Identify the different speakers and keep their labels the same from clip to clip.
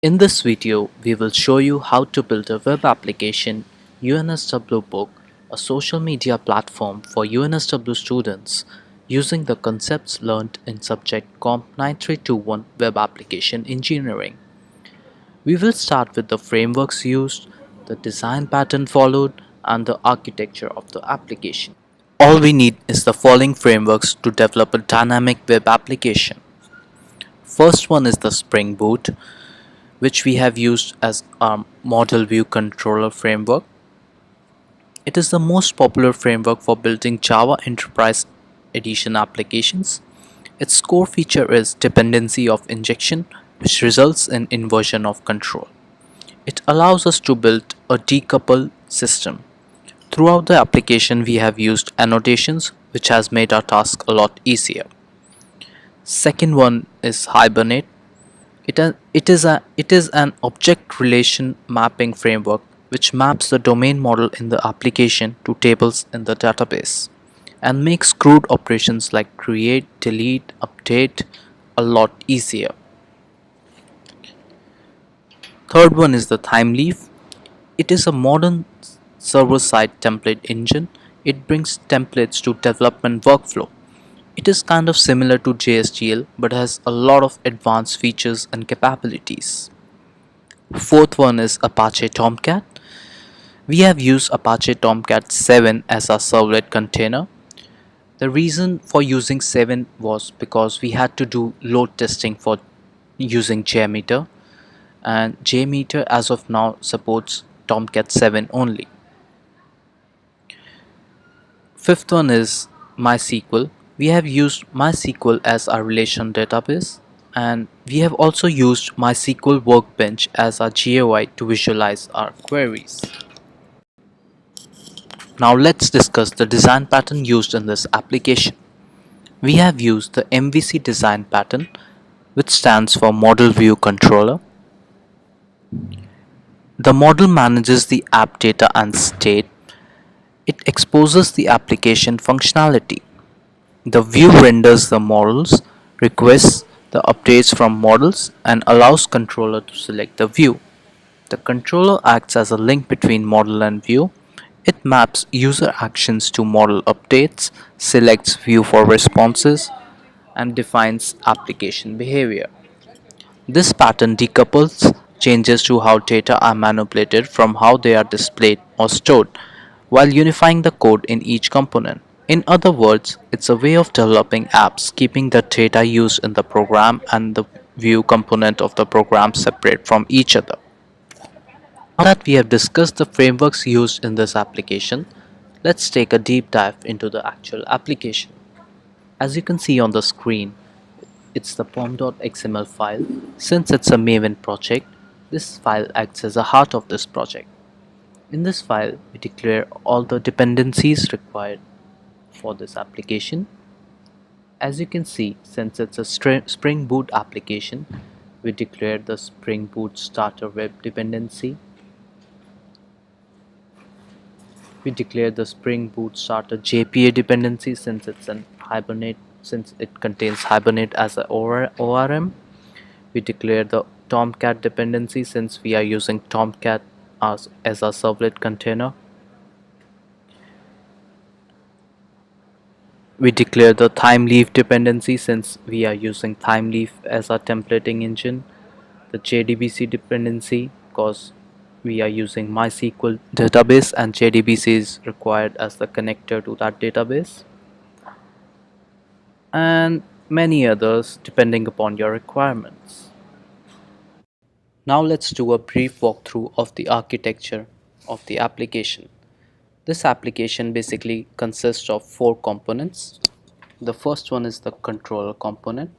Speaker 1: In this video, we will show you how to build a web application UnswBook, a social media platform for UNSW students using the concepts learned in subject Comp9321 Web Application Engineering. We will start with the frameworks used, the design pattern followed, and the architecture of the application. All we need is the following frameworks to develop a dynamic web application. First one is the Spring Boot, which we have used as our model view controller framework. It is the most popular framework for building Java Enterprise Edition applications. Its core feature is dependency of injection, which results in inversion of control. It allows us to build a decoupled system. Throughout the application, we have used annotations, which has made our task a lot easier. Second one is Hibernate. It is an object relation mapping framework which maps the domain model in the application to tables in the database and makes crude operations like create, delete, update a lot easier. Third one is the Thymeleaf. It is a modern server-side template engine. It brings templates to development workflow. It is kind of similar to JSGL but has a lot of advanced features and capabilities. Fourth one is Apache Tomcat. We have used Apache Tomcat 7 as our servlet container. The reason for using 7 was because we had to do load testing for using JMeter, and JMeter as of now supports Tomcat 7 only. Fifth one is MySQL. We have used MySQL as our relation database, and we have also used MySQL Workbench as our GUI to visualize our queries. Now let's discuss the design pattern used in this application. We have used the MVC design pattern, which stands for Model View Controller. The model manages the app data and state. It exposes the application functionality. The view renders the models, requests the updates from models, and allows controller to select the view. The controller acts as a link between model and view. It maps user actions to model updates, selects view for responses, and defines application behavior. This pattern decouples changes to how data are manipulated from how they are displayed or stored, while unifying the code in each component. In other words, it's a way of developing apps, keeping the data used in the program and the view component of the program separate from each other. Now that we have discussed the frameworks used in this application, let's take a deep dive into the actual application. As you can see on the screen, it's the pom.xml file. Since it's a Maven project, this file acts as the heart of this project. In this file, we declare all the dependencies required for this application. As you can see, since it's a Spring Boot application, we declare the Spring Boot starter web dependency. We declare the Spring Boot starter JPA dependency since it contains Hibernate as a ORM. We declare the Tomcat dependency since we are using Tomcat as a servlet container. We declare the Thymeleaf dependency since we are using Thymeleaf as our templating engine. The JDBC dependency because we are using MySQL database and JDBC is required as the connector to that database, and many others depending upon your requirements. Now let's do a brief walkthrough of the architecture of the application. This application basically consists of 4 components. The first one is the controller component.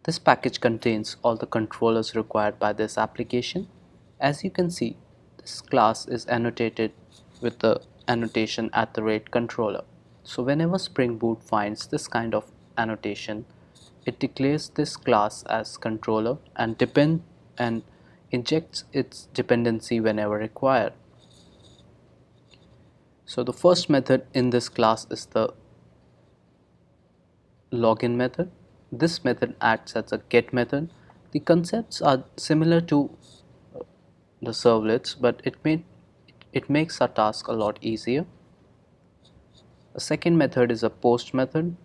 Speaker 1: This package contains all the controllers required by this application. As you can see, this class is annotated with the annotation @controller. So whenever Spring Boot finds this kind of annotation, it declares this class as controller and injects its dependency whenever required. So the first method in this class is the login method. This method acts as a get method. The concepts are similar to the servlets, but it makes our task a lot easier. The second method is a post method.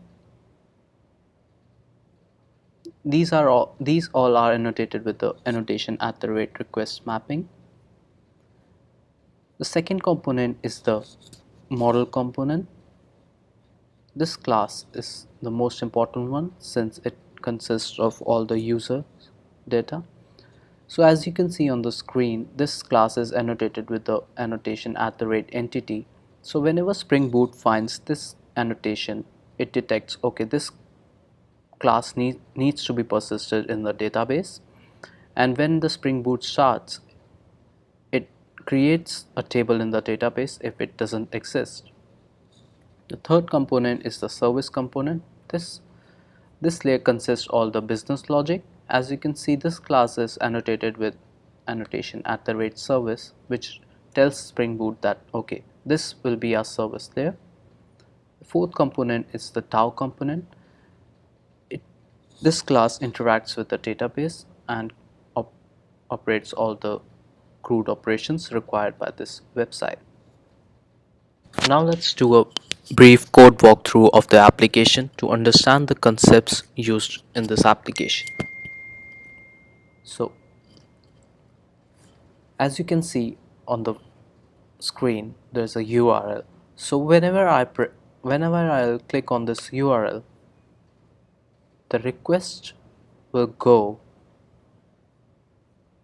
Speaker 1: These all are annotated with the annotation @request mapping. The second component is the model component. This class is the most important one since it consists of all the user data. So as you can see on the screen, this class is annotated with the annotation @entity. So whenever Spring Boot finds this annotation, it detects, okay, this class needs to be persisted in the database. And when the Spring Boot starts, it creates a table in the database if it doesn't exist. The third component is the service component. This layer consists all the business logic. As you can see, this class is annotated with annotation @service, which tells Spring Boot that, okay, this will be our service layer. The fourth component is the tau component. This class interacts with the database and operates all the CRUD operations required by this website. Now let's do a brief code walkthrough of the application to understand the concepts used in this application. So as you can see on the screen, there's a URL. So whenever I'll click on this URL, the request will go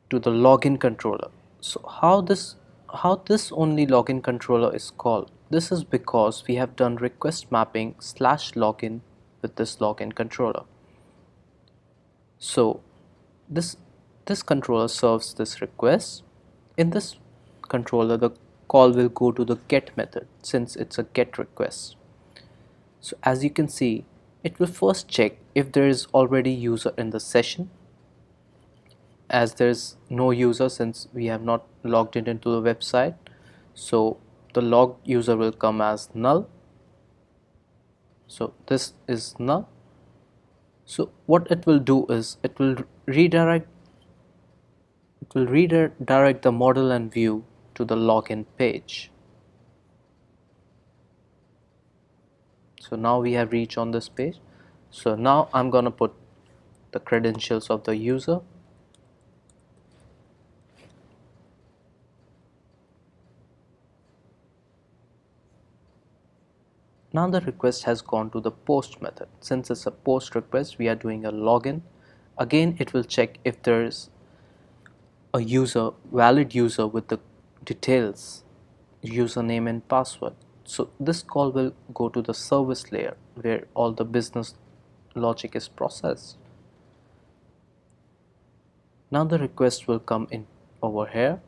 Speaker 1: to the login controller. So how this only login controller is called? This is because we have done request mapping /login with this login controller. So this controller serves this request. In this controller, the call will go to the get method since it's a get request. So as you can see, it will first check if there is already user in the session. As there is no user since we have not logged in into the website, so the logged user will come as null. So this is null. So what it will do is it will redirect the model and view to the login page. So now we have reached on this page. So now I'm gonna put the credentials of the user. Now the request has gone to the post method. Since it's a post request, we are doing a login. Again, it will check if there is a valid user with the details, username and password. So this call will go to the service layer where all the business logic is processed. Now the request will come in over here.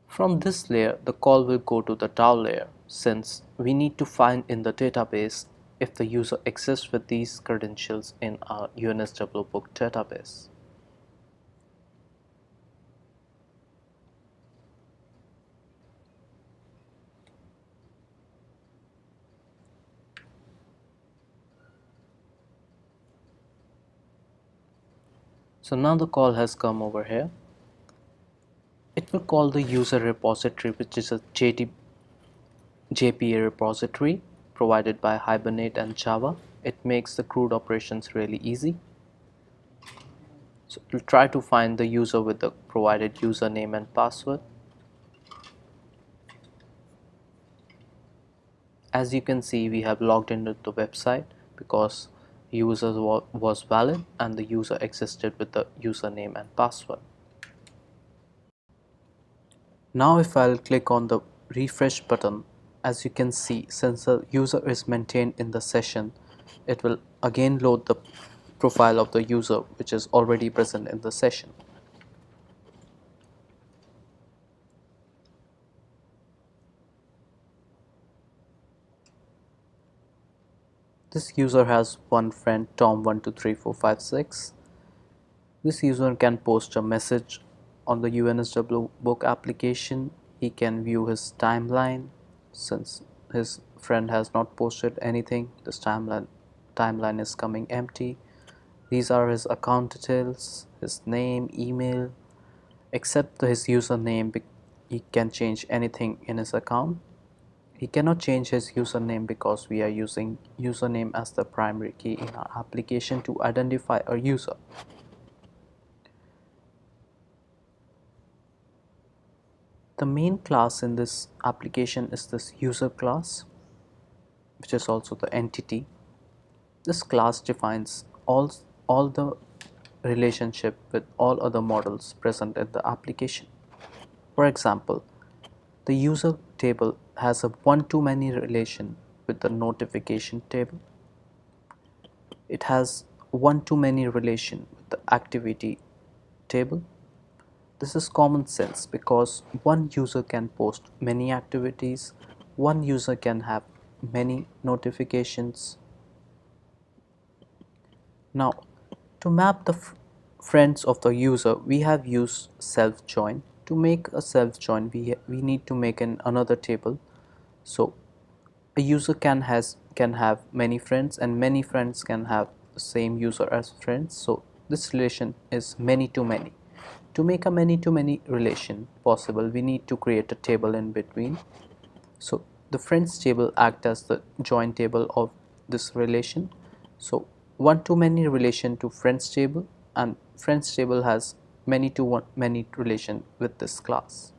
Speaker 1: From this layer, the call will go to the tau layer since we need to find in the database if the user exists with these credentials in our UnswBook database. So now the call has come over here. It will call the user repository, which is a JPA repository provided by Hibernate and Java. It makes the CRUD operations really easy. So we'll try to find the user with the provided username and password. As you can see, we have logged into the website because user was valid and the user existed with the username and password. Now if I'll click on the refresh button, as you can see, since the user is maintained in the session, it will again load the profile of the user which is already present in the session. This user has one friend, Tom123456. This user can post a message on the UnswBook application. He can view his timeline since his friend has not posted anything. This timeline is coming empty. These are his account details, his name, email, except his username. He can change anything in his account. He cannot change his username because we are using username as the primary key in our application to identify a user. The main class in this application is this user class, which is also the entity. This class defines all the relationship with all other models present in the application. For example, the user table has a one-to-many relation with the notification table. It has one-to-many relation with the activity table. This is common sense because one user can post many activities, one user can have many notifications. Now, to map the friends of the user, we have used self join. To make a self join, we need to make another table. So a user can have many friends, and many friends can have the same user as friends. So this relation is many to many. To make a many to many relation possible, we need to create a table in between. So the friends table act as the join table of this relation. So one to many relation to friends table, and friends table has many to one many relation with this class.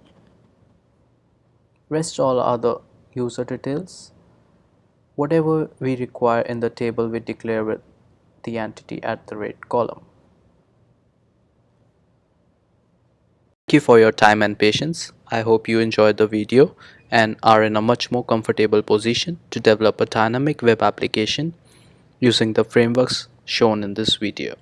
Speaker 1: Rest all other user details. Whatever we require in the table, we declare with the entity at the rate column. Thank you for your time and patience. I hope you enjoyed the video and are in a much more comfortable position to develop a dynamic web application using the frameworks shown in this video.